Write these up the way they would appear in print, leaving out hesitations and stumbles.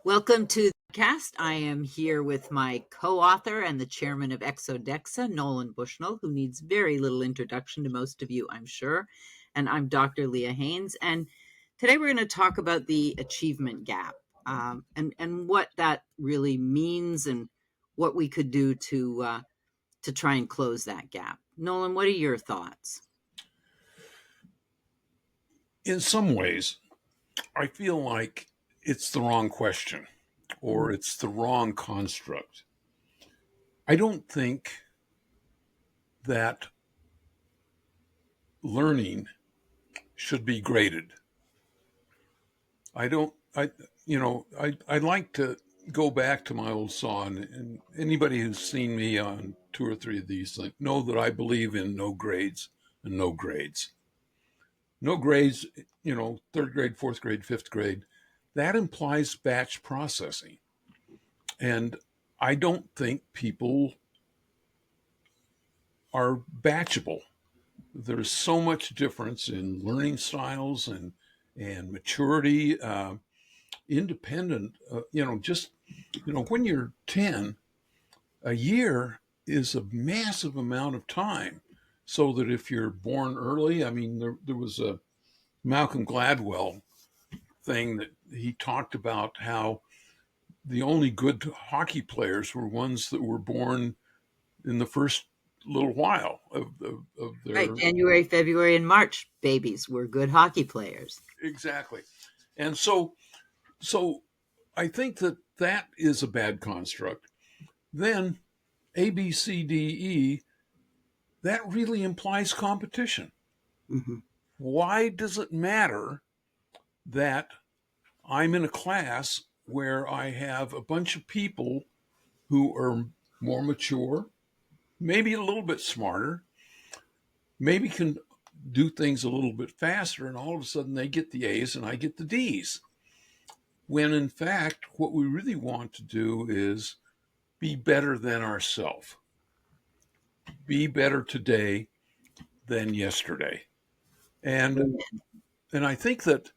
Welcome to the cast. I am here with my co-author and the chairman of ExoDexa, Nolan Bushnell, who needs very little introduction to most of you, I'm sure. And I'm Dr. Leah Hanes. And today we're going to talk about the achievement gap and what that really means and what we could do to try and close that gap. Nolan, what are your thoughts? In some ways, I feel like it's the wrong question or it's the wrong construct. I don't think that learning should be graded. I'd like to go back to my old saw, and anybody who's seen me on two or three of these know that I believe in no grades and no grades. No grades, third grade, fourth grade, fifth grade, that implies batch processing. And I don't think people are batchable. There's so much difference in learning styles and maturity, independent. When you're 10, a year is a massive amount of time. So that if you're born early, there was a Malcolm Gladwell thing that he talked about how the only good hockey players were ones that were born in the first little while of their... Right, January, February, and March babies were good hockey players. Exactly. And so I think that is a bad construct. Then A, B, C, D, E, that really implies competition. Mm-hmm. Why does it matter that I'm in a class where I have a bunch of people who are more mature, maybe a little bit smarter, maybe can do things a little bit faster, and all of a sudden they get the A's and I get the D's? When in fact, what we really want to do is be better than ourselves. Be better today than yesterday. And I think that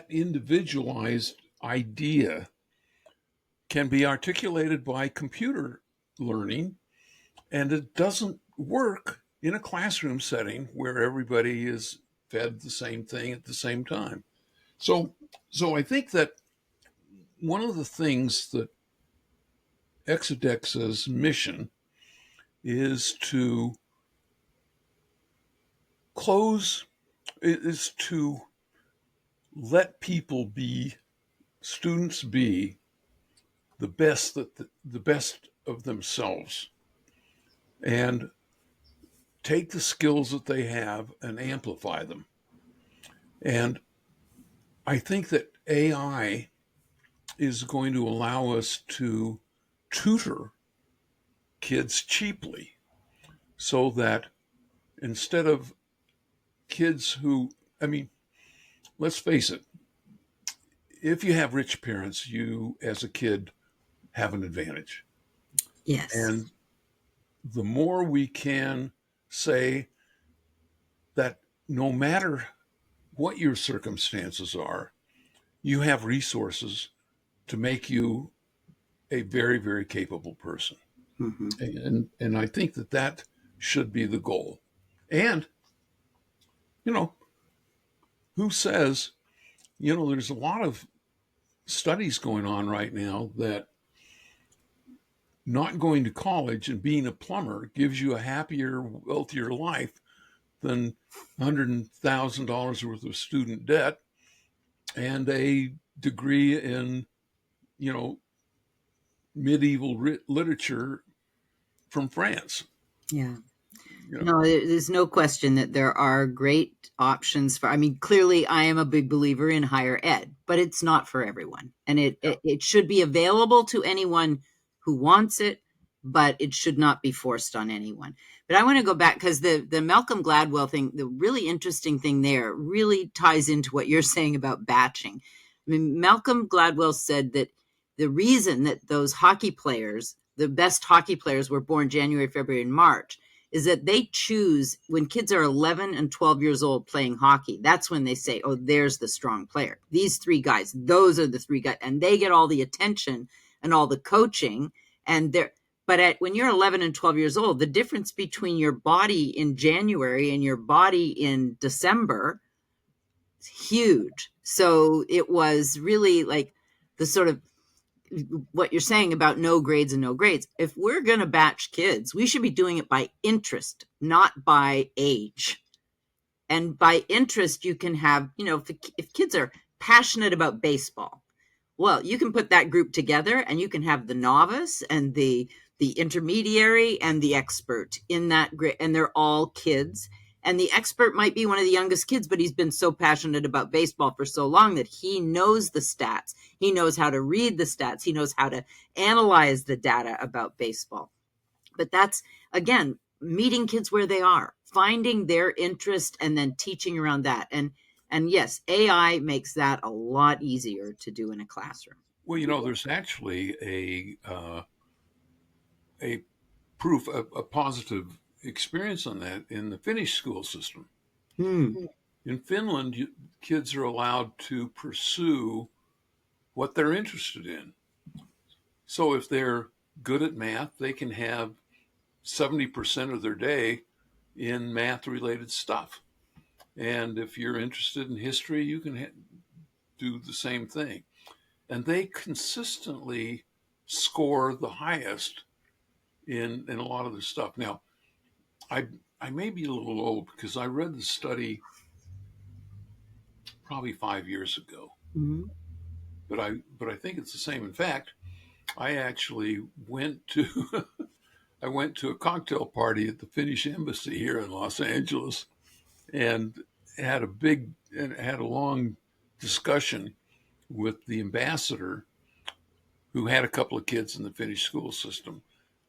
individualized idea can be articulated by computer learning, and it doesn't work in a classroom setting where everybody is fed the same thing at the same time. So I think that one of the things that ExoDexa's mission is to let students be the best of themselves, and take the skills that they have and amplify them. And I think that AI is going to allow us to tutor kids cheaply, so that instead of kids who, let's face it, if you have rich parents, you as a kid have an advantage. Yes. And the more we can say that no matter what your circumstances are, you have resources to make you a very, very capable person. Mm-hmm. And I think that should be the goal. And, who says, there's a lot of studies going on right now that not going to college and being a plumber gives you a happier, wealthier life than $100,000 worth of student debt and a degree in, medieval literature from France. Yeah. No, there's no question that there are great options clearly I am a big believer in higher ed, but it's not for everyone. And it should be available to anyone who wants it, but it should not be forced on anyone. But I want to go back because the Malcolm Gladwell thing, the really interesting thing there really ties into what you're saying about batching. Malcolm Gladwell said that the reason that those hockey players, the best hockey players, were born January, February, and March is that they choose when kids are 11 and 12 years old playing hockey. That's when they say, oh, there's the strong player. These three guys, those are the three guys. And they get all the attention and all the coaching. And when you're 11 and 12 years old, the difference between your body in January and your body in December is huge. So it was really like the sort of what you're saying about no grades and no grades. If we're going to batch kids, we should be doing it by interest, not by age. And by interest, you can have, if kids are passionate about baseball, well, you can put that group together and you can have the novice and the intermediary and the expert in that group, and they're all kids. And the expert might be one of the youngest kids, but he's been so passionate about baseball for so long that he knows the stats. He knows how to read the stats. He knows how to analyze the data about baseball. But that's, again, meeting kids where they are, finding their interest and then teaching around that. And yes, AI makes that a lot easier to do in a classroom. Well, there's actually a proof, a positive experience on that in the Finnish school system. In Finland, kids are allowed to pursue what they're interested in. So if they're good at math, they can have 70% of their day in math-related stuff. And if you're interested in history, you can do the same thing. And they consistently score the highest in a lot of the stuff. Now, I may be a little old because I read the study probably 5 years ago, but I think it's the same. In fact, I actually went to I went to a cocktail party at the Finnish embassy here in Los Angeles, and had a long discussion with the ambassador, who had a couple of kids in the Finnish school system,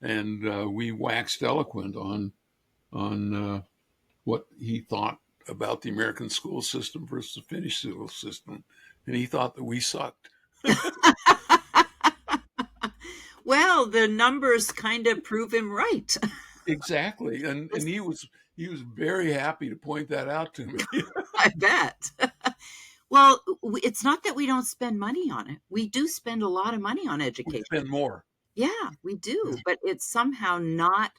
and we waxed eloquent on what he thought about the American school system versus the Finnish school system, and he thought that we sucked. Well, the numbers kind of prove him right. Exactly, and he was very happy to point that out to me. I bet. Well, it's not that we don't spend money on it. We do spend a lot of money on education. We spend more. Yeah, we do, but it's somehow not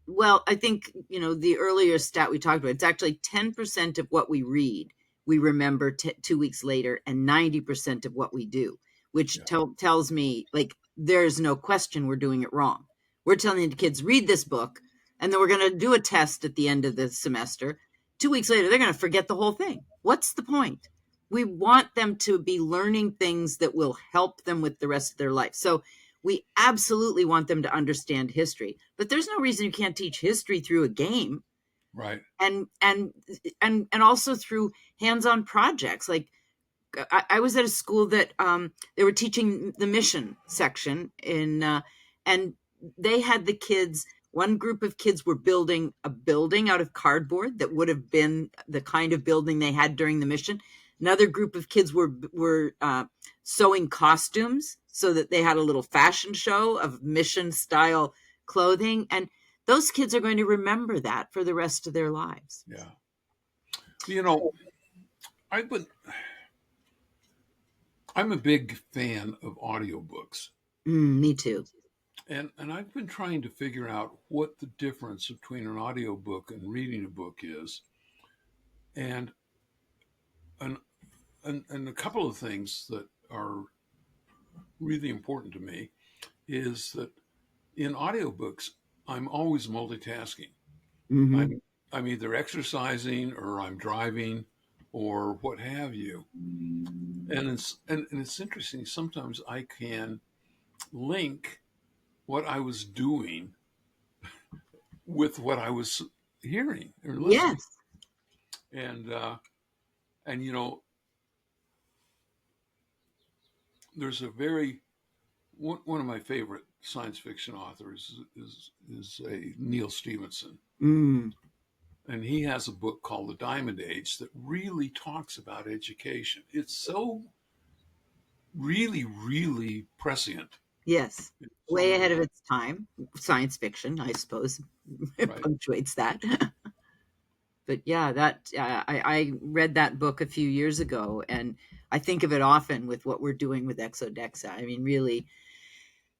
well. I think the earlier stat we talked about. It's actually 10% of what we read we remember 2 weeks later, and 90% of what we do, which tells me like there's no question we're doing it wrong. We're telling the kids, read this book, and then we're going to do a test at the end of the semester. 2 weeks later, they're going to forget the whole thing. What's the point? We want them to be learning things that will help them with the rest of their life. So we absolutely want them to understand history, but there's no reason you can't teach history through a game. Right. And also through hands-on projects. Like I was at a school that they were teaching the mission section and they had the kids, one group of kids were building a building out of cardboard that would have been the kind of building they had during the mission. Another group of kids were sewing costumes so that they had a little fashion show of mission style clothing. And those kids are going to remember that for the rest of their lives. Yeah. I'm a big fan of audiobooks. Me too. And I've been trying to figure out what the difference between an audiobook and reading a book is. And a couple of things that are really important to me is that in audiobooks, I'm always multitasking. Mm-hmm. I'm either exercising or I'm driving or what have you. And it's interesting. Sometimes I can link what I was doing with what I was hearing or listening. Yes. And there's one of my favorite science fiction authors is a Neil Stephenson. And he has a book called The Diamond Age that really talks about education. It's so really, really prescient. Yes. Way ahead of its time. Science fiction, I suppose. Right. punctuates that. But yeah, that I read that book a few years ago, and I think of it often with what we're doing with ExoDexa. I mean, really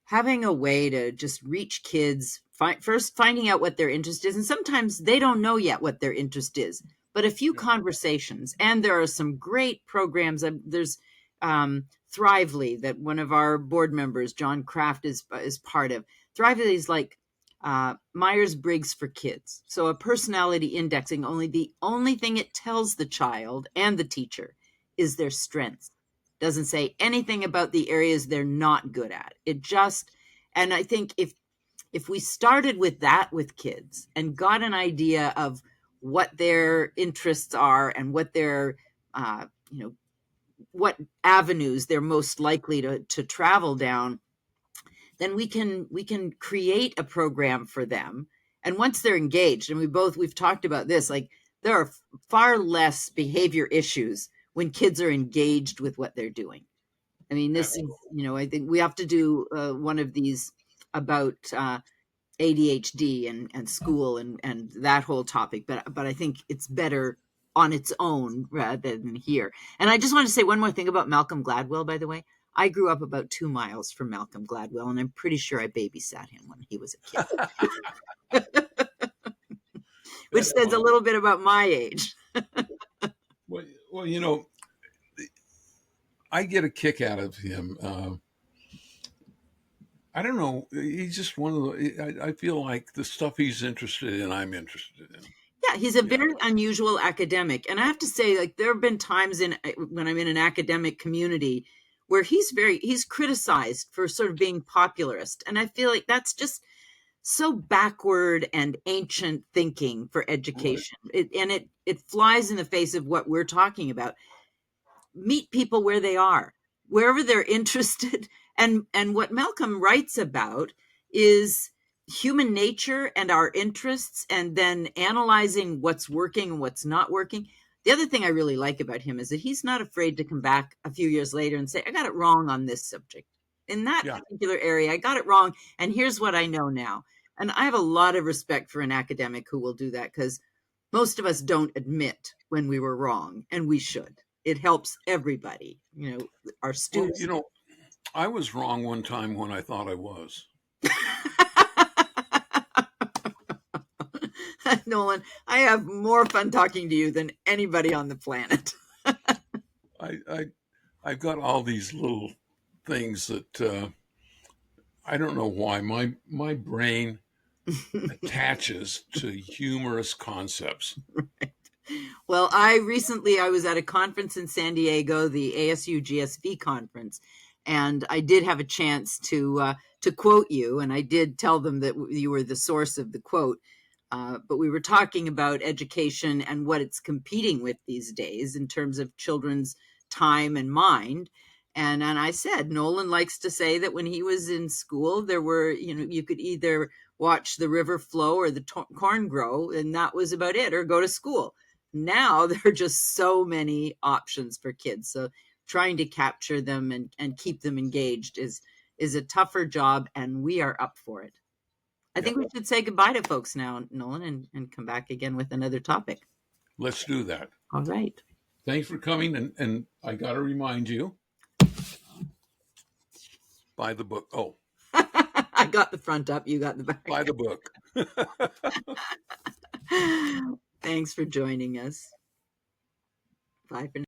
having a way to just reach kids, first finding out what their interest is, and sometimes they don't know yet what their interest is, but a few Yeah. conversations, and there are some great programs. There's Thrively, that one of our board members, John Kraft, is part of. Thrively is like Myers-Briggs for kids. So a personality indexing, only the only thing it tells the child and the teacher is their strengths. Doesn't say anything about the areas they're not good at. It just, and I think if we started with that with kids and got an idea of what their interests are and what their what avenues they're most likely to travel down, then we can create a program for them. And once they're engaged, and we've talked about this, like there are far less behavior issues when kids are engaged with what they're doing. I mean, this is, I think we have to do one of these about ADHD and school and that whole topic, but I think it's better on its own rather than here. And I just want to say one more thing about Malcolm Gladwell, by the way. I grew up about 2 miles from Malcolm Gladwell, and I'm pretty sure I babysat him when he was a kid, which That's says a fun. little bit about my age. Well, I get a kick out of him. I don't know. He's just one of the. I feel like the stuff he's interested in, I'm interested in. Yeah, he's a You very know. unusual academic. And I have to say, like, there have been times when I'm in an academic community where he's criticized for sort of being popularist. And I feel like that's just so backward and ancient thinking for Right. education. It flies in the face of what we're talking about. Meet people where they are, wherever they're interested. And what Malcolm writes about is human nature and our interests, and then analyzing what's working and what's not working. The other thing I really like about him is that he's not afraid to come back a few years later and say, I got it wrong on this subject. In that Yeah. particular area, I got it wrong. And here's what I know now. And I have a lot of respect for an academic who will do that, because most of us don't admit when we were wrong, and we should. It helps everybody, our Well, students. I was wrong one time when I thought I was. Nolan, I have more fun talking to you than anybody on the planet. I I've got all these little things that I don't know why my brain attaches to humorous concepts. Well, I was at a conference in San Diego, the ASU GSV conference, and I did have a chance to quote you, and I did tell them that you were the source of the quote. But we were talking about education and what it's competing with these days in terms of children's time and mind. And I said, Nolan likes to say that when he was in school, there were, you could either watch the river flow or the corn grow, and that was about it, or go to school. Now there are just so many options for kids. So trying to capture them and keep them engaged is a tougher job, and we are up for it. I Yeah, think we should say goodbye to folks now, Nolan, and come back again with another topic. let's do that. All right. Thanks for coming, and I got to remind you, buy the book. Oh, I got the front up, you got the back. buy the book. Thanks for joining us. Bye for now.